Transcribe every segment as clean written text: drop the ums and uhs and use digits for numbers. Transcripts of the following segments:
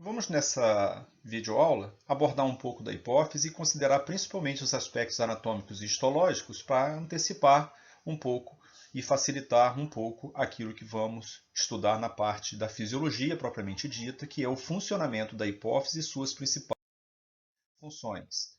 Vamos nessa videoaula abordar um pouco da hipófise e considerar principalmente os aspectos anatômicos e histológicos para antecipar um pouco e facilitar um pouco aquilo que vamos estudar na parte da fisiologia propriamente dita, que é o funcionamento da hipófise e suas principais funções.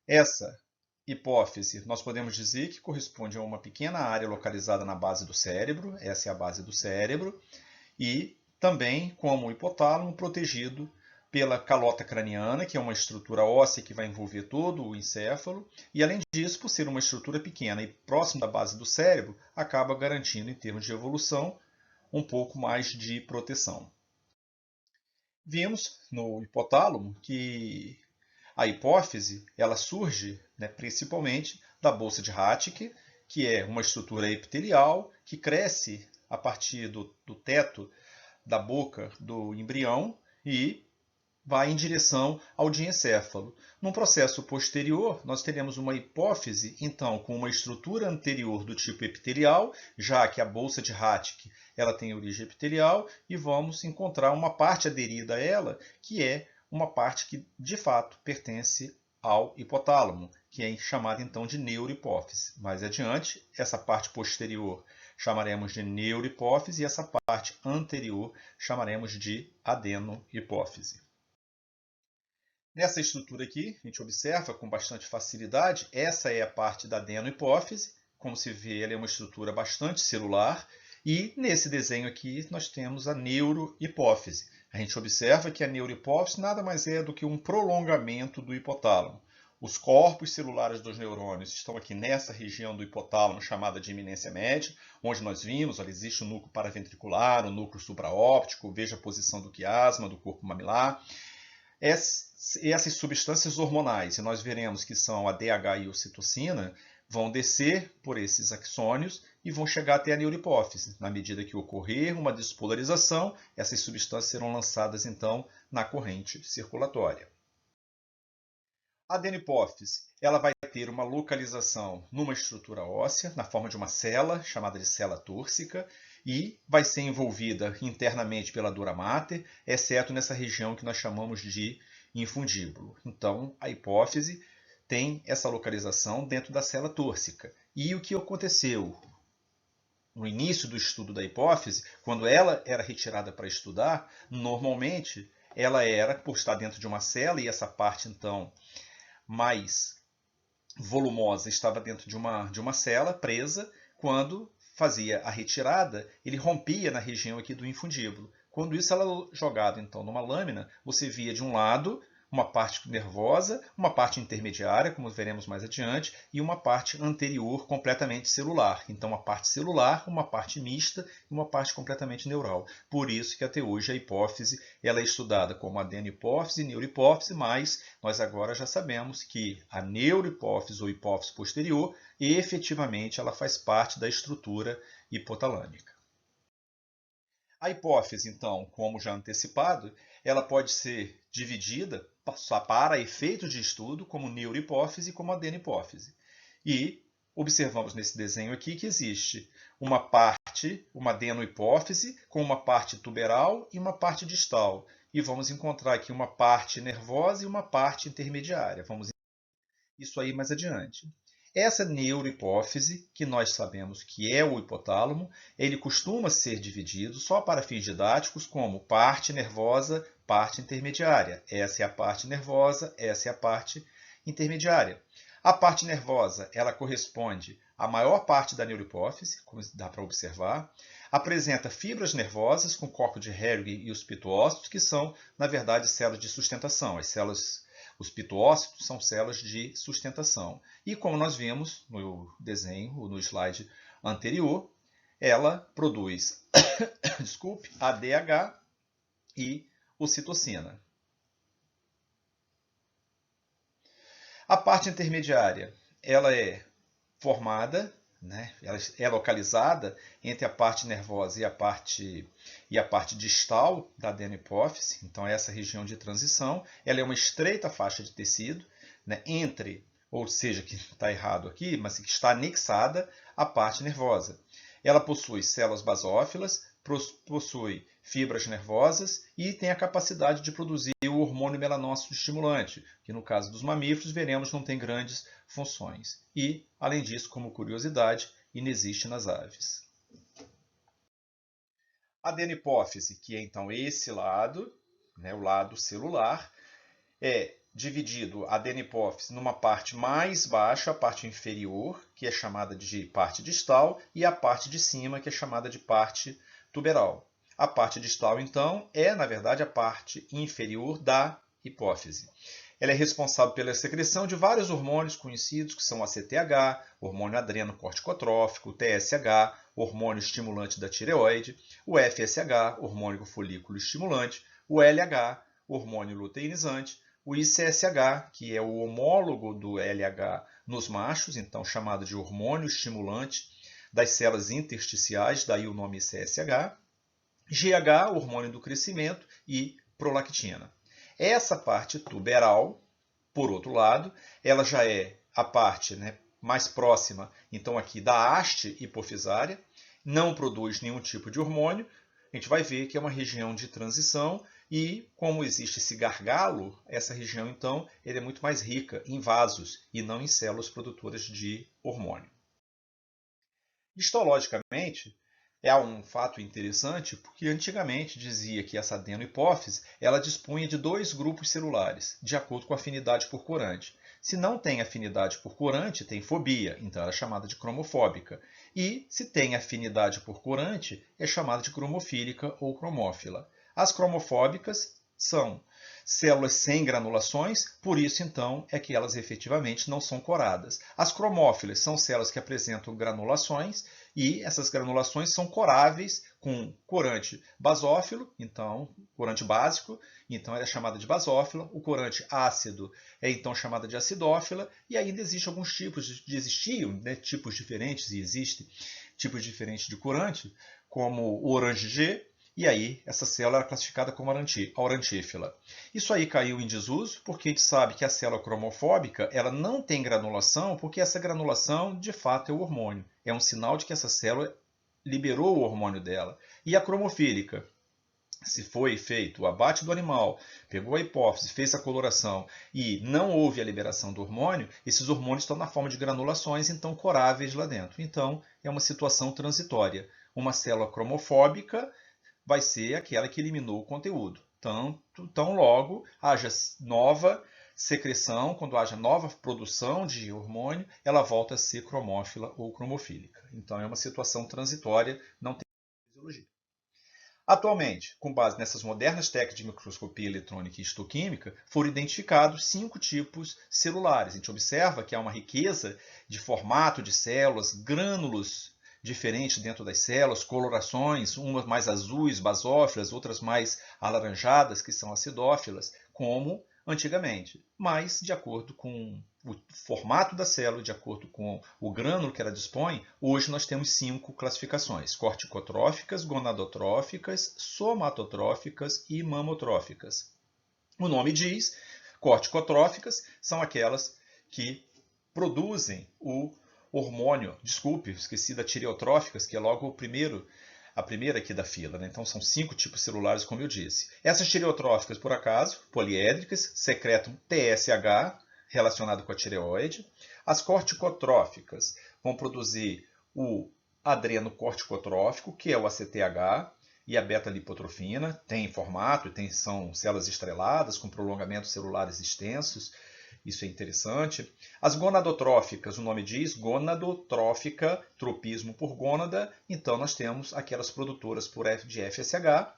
Essa hipófise, nós podemos dizer que corresponde a uma pequena área localizada na base do cérebro, essa é a base do cérebro, e também como o hipotálamo protegido pela calota craniana, que é uma estrutura óssea que vai envolver todo o encéfalo, e além disso, por ser uma estrutura pequena e próxima da base do cérebro, acaba garantindo, em termos de evolução, um pouco mais de proteção. Vimos no hipotálamo que a hipófise ela surge, principalmente da bolsa de Rathke, que é uma estrutura epitelial que cresce a partir do teto da boca do embrião e vai em direção ao diencéfalo. Num processo posterior, nós teremos uma hipófise, então, com uma estrutura anterior do tipo epitelial, já que a bolsa de Rathke ela tem origem epitelial, e vamos encontrar uma parte aderida a ela, que é uma parte que, de fato, pertence ao hipotálamo, que é chamada então de neurohipófise. Mais adiante, essa parte posterior chamaremos de neurohipófise e essa parte anterior chamaremos de adenohipófise. Nessa estrutura aqui, a gente observa com bastante facilidade, essa é a parte da adenohipófise. Como se vê, ela é uma estrutura bastante celular. E nesse desenho aqui, nós temos a neurohipófise. A gente observa que a neurohipófise nada mais é do que um prolongamento do hipotálamo. Os corpos celulares dos neurônios estão aqui nessa região do hipotálamo, chamada de eminência média, onde nós vimos, olha, existe o núcleo paraventricular, o núcleo supraóptico, veja a posição do quiasma, do corpo mamilar. Essas substâncias hormonais, e nós veremos que são a DH e a ocitocina, vão descer por esses axônios e vão chegar até a neurohipófise. Na medida que ocorrer uma despolarização, essas substâncias serão lançadas então na corrente circulatória. A adenopófise ela vai ter uma localização numa estrutura óssea, na forma de uma cela, chamada de cela túrcica, e vai ser envolvida internamente pela dura mater, exceto nessa região que nós chamamos de infundíbulo. Então, a hipófise tem essa localização dentro da cela túrcica. E o que aconteceu? No início do estudo da hipófise, quando ela era retirada para estudar, normalmente ela era, por estar dentro de uma cela, e essa parte, então, mais volumosa estava dentro de uma cela presa. Quando fazia a retirada, ele rompia na região aqui do infundíbulo. Quando isso era jogado então numa lâmina, você via de um lado uma parte nervosa, uma parte intermediária, como veremos mais adiante, e uma parte anterior completamente celular. Então, uma parte celular, uma parte mista e uma parte completamente neural. Por isso que até hoje a hipófise ela é estudada como adenohipófise e neurohipófise, mas nós agora já sabemos que a neurohipófise ou hipófise posterior, efetivamente, ela faz parte da estrutura hipotalâmica. A hipófise, então, como já antecipado, ela pode ser dividida para efeitos de estudo como neurohipófise e como adenohipófise. E observamos nesse desenho aqui que existe uma parte, uma adenohipófise, com uma parte tuberal e uma parte distal. E vamos encontrar aqui uma parte nervosa e uma parte intermediária. Vamos isso aí mais adiante. Essa neurohipófise, que nós sabemos que é o hipotálamo, ele costuma ser dividido só para fins didáticos como parte nervosa, parte intermediária. Essa é a parte nervosa, essa é a parte intermediária. A parte nervosa, ela corresponde à maior parte da neurohipófise, como dá para observar. Apresenta fibras nervosas com corpo de Hering e os pituócitos, que são, na verdade, células de sustentação. Os pituócitos são células de sustentação. E como nós vimos no desenho, no slide anterior, ela produz ADH e ocitocina. A parte intermediária ela é formada, ela é localizada entre a parte nervosa e a parte distal da adenohipófise. Então, essa região de transição ela é uma estreita faixa de tecido entre, ou seja, que está errado aqui, mas que está anexada à parte nervosa. Ela possui células basófilas, possui fibras nervosas e tem a capacidade de produzir o hormônio melanócito estimulante, que no caso dos mamíferos, veremos, não tem grandes funções. E, além disso, como curiosidade, inexiste nas aves. A adenopófise, que é então esse lado, o lado celular, é dividido a adenopófise numa parte mais baixa, a parte inferior, que é chamada de parte distal, e a parte de cima, que é chamada de parte tuberal. A parte distal, então, é, na verdade, a parte inferior da hipófise. Ela é responsável pela secreção de vários hormônios conhecidos, que são o ACTH, hormônio adrenocorticotrófico, o TSH, hormônio estimulante da tireoide, o FSH, hormônio folículo estimulante, o LH, hormônio luteinizante, o ICSH, que é o homólogo do LH nos machos, então chamado de hormônio estimulante das células intersticiais, daí o nome ICSH, GH, hormônio do crescimento, e prolactina. Essa parte tuberal, por outro lado, ela já é a parte mais próxima, então aqui da haste hipofisária, não produz nenhum tipo de hormônio. A gente vai ver que é uma região de transição e, como existe esse gargalo, essa região, então, ele é muito mais rica em vasos e não em células produtoras de hormônio. Histologicamente, é um fato interessante porque antigamente dizia que essa adenohipófise ela dispunha de dois grupos celulares, de acordo com a afinidade por corante. Se não tem afinidade por corante, tem fobia, então ela é chamada de cromofóbica. E se tem afinidade por corante, é chamada de cromofílica ou cromófila. As cromofóbicas são células sem granulações, por isso então é que elas efetivamente não são coradas. As cromófilas são células que apresentam granulações e essas granulações são coráveis com corante basófilo, então corante básico, então ela é chamada de basófila. O corante ácido é então chamada de acidófila e ainda existem alguns tipos, existiam tipos diferentes e existem tipos diferentes de corante, como o orange G. E aí, essa célula era classificada como aurantífila. Isso aí caiu em desuso, porque a gente sabe que a célula cromofóbica ela não tem granulação, porque essa granulação, de fato, é o hormônio. É um sinal de que essa célula liberou o hormônio dela. E a cromofílica, se foi feito o abate do animal, pegou a hipófise, fez a coloração e não houve a liberação do hormônio, esses hormônios estão na forma de granulações, então coráveis lá dentro. Então, é uma situação transitória. Uma célula cromofóbica vai ser aquela que eliminou o conteúdo. Tão logo haja nova secreção, quando haja nova produção de hormônio, ela volta a ser cromófila ou cromofílica. Então é uma situação transitória, não tem fisiologia. Atualmente, com base nessas modernas técnicas de microscopia eletrônica e histoquímica, foram identificados 5 tipos celulares. A gente observa que há uma riqueza de formato de células, grânulos diferentes dentro das células, colorações, umas mais azuis, basófilas, outras mais alaranjadas, que são acidófilas, como antigamente. Mas, de acordo com o formato da célula, de acordo com o grânulo que ela dispõe, hoje nós temos 5 classificações: corticotróficas, gonadotróficas, somatotróficas e mamotróficas. O nome diz, corticotróficas são aquelas que produzem o hormônio, esqueci da tireotróficas, que é logo a primeira aqui da fila. Então são 5 tipos celulares, como eu disse. Essas tireotróficas, por acaso, poliédricas, secretam TSH, relacionado com a tireoide. As corticotróficas vão produzir o adrenocorticotrófico, que é o ACTH, e a beta-lipotrofina. Tem formato, são células estreladas, com prolongamentos celulares extensos. Isso é interessante. As gonadotróficas, o nome diz, gonadotrófica, tropismo por gônada. Então, nós temos aquelas produtoras de FSH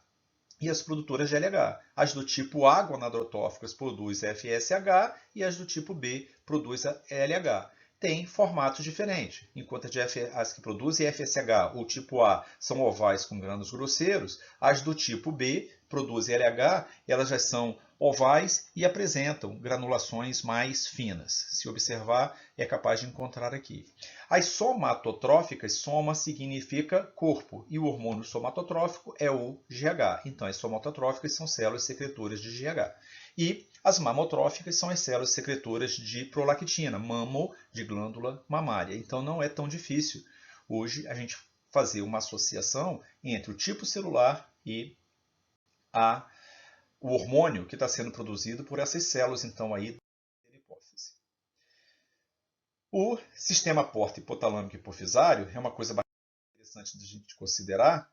e as produtoras de LH. As do tipo A, gonadotróficas, produzem FSH e as do tipo B produzem LH. Tem formatos diferentes. Enquanto as que produzem FSH ou tipo A são ovais com grânulos grosseiros, as do tipo B produzem LH, elas já são ovais e apresentam granulações mais finas. Se observar, é capaz de encontrar aqui. As somatotróficas, soma significa corpo, e o hormônio somatotrófico é o GH. Então, as somatotróficas são células secretoras de GH. E as mamotróficas são as células secretoras de prolactina, mamo de glândula mamária. Então, não é tão difícil hoje a gente fazer uma associação entre o tipo celular e o hormônio que está sendo produzido por essas células, então, aí da hipófise. O sistema porta hipotalâmico hipofisário é uma coisa bastante interessante de a gente considerar,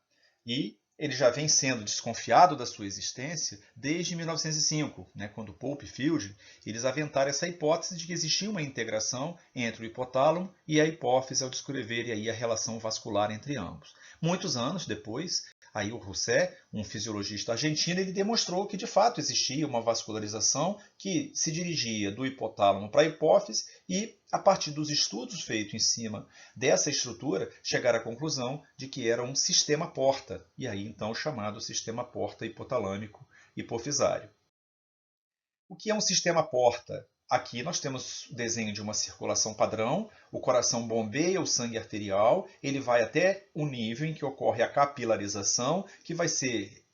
e ele já vem sendo desconfiado da sua existência desde 1905, quando Pope e Field eles aventaram essa hipótese de que existia uma integração entre o hipotálamo e a hipófise ao descreverem aí a relação vascular entre ambos. Muitos anos depois, aí o Roussé, um fisiologista argentino, ele demonstrou que de fato existia uma vascularização que se dirigia do hipotálamo para a hipófise e, a partir dos estudos feitos em cima dessa estrutura, chegaram à conclusão de que era um sistema porta, e aí então chamado sistema porta hipotalâmico hipofisário. O que é um sistema porta? Aqui nós temos o desenho de uma circulação padrão, o coração bombeia o sangue arterial, ele vai até o nível em que ocorre a capilarização, que vai ser,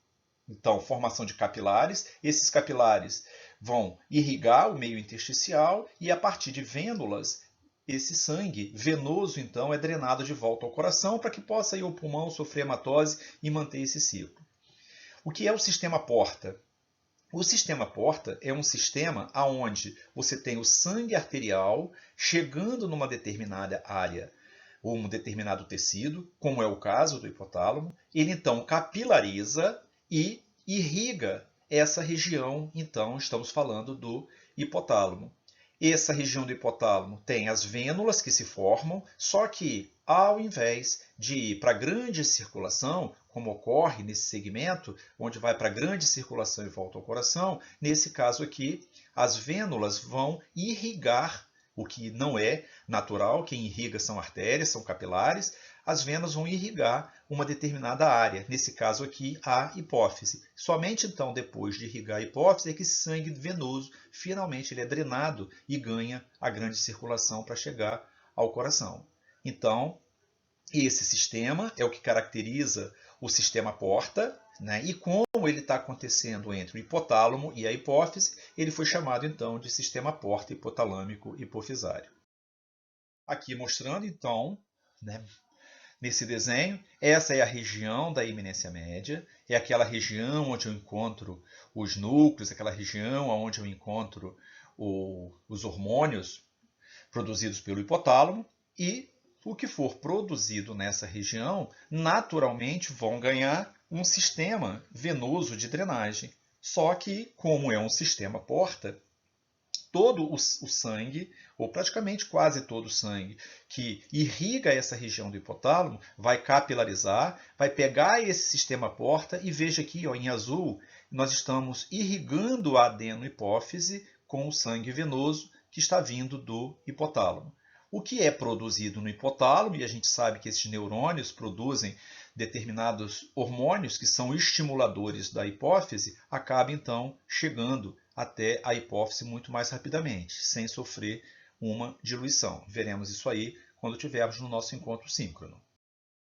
então, formação de capilares. Esses capilares vão irrigar o meio intersticial e, a partir de vênulas, esse sangue venoso, então, é drenado de volta ao coração para que possa ir ao pulmão, sofrer hematose e manter esse ciclo. O que é o sistema porta? O sistema porta é um sistema onde você tem o sangue arterial chegando numa determinada área ou um determinado tecido, como é o caso do hipotálamo. Ele então capilariza e irriga essa região, então estamos falando do hipotálamo. Essa região do hipotálamo tem as vênulas que se formam, só que ao invés de ir para a grande circulação, como ocorre nesse segmento, onde vai para a grande circulação e volta ao coração, nesse caso aqui, as vênulas vão irrigar, o que não é natural, quem irriga são artérias, são capilares, as venas vão irrigar uma determinada área, nesse caso aqui, a hipófise. Somente então, depois de irrigar a hipófise, é que esse sangue venoso, finalmente, ele é drenado e ganha a grande circulação para chegar ao coração. Então, esse sistema é o que caracteriza o sistema porta, e como ele está acontecendo entre o hipotálamo e a hipófise, ele foi chamado então de sistema porta hipotalâmico hipofisário. Aqui mostrando então, nesse desenho, essa é a região da eminência média, é aquela região onde eu encontro os núcleos, aquela região onde eu encontro os hormônios produzidos pelo hipotálamo, e o que for produzido nessa região, naturalmente vão ganhar um sistema venoso de drenagem. Só que, como é um sistema porta, todo o sangue, ou praticamente quase todo o sangue, que irriga essa região do hipotálamo, vai capilarizar, vai pegar esse sistema porta e veja aqui, em azul, nós estamos irrigando a adenohipófise com o sangue venoso que está vindo do hipotálamo. O que é produzido no hipotálamo, e a gente sabe que esses neurônios produzem determinados hormônios que são estimuladores da hipófise, acaba então chegando até a hipófise muito mais rapidamente, sem sofrer uma diluição. Veremos isso aí quando tivermos no nosso encontro síncrono.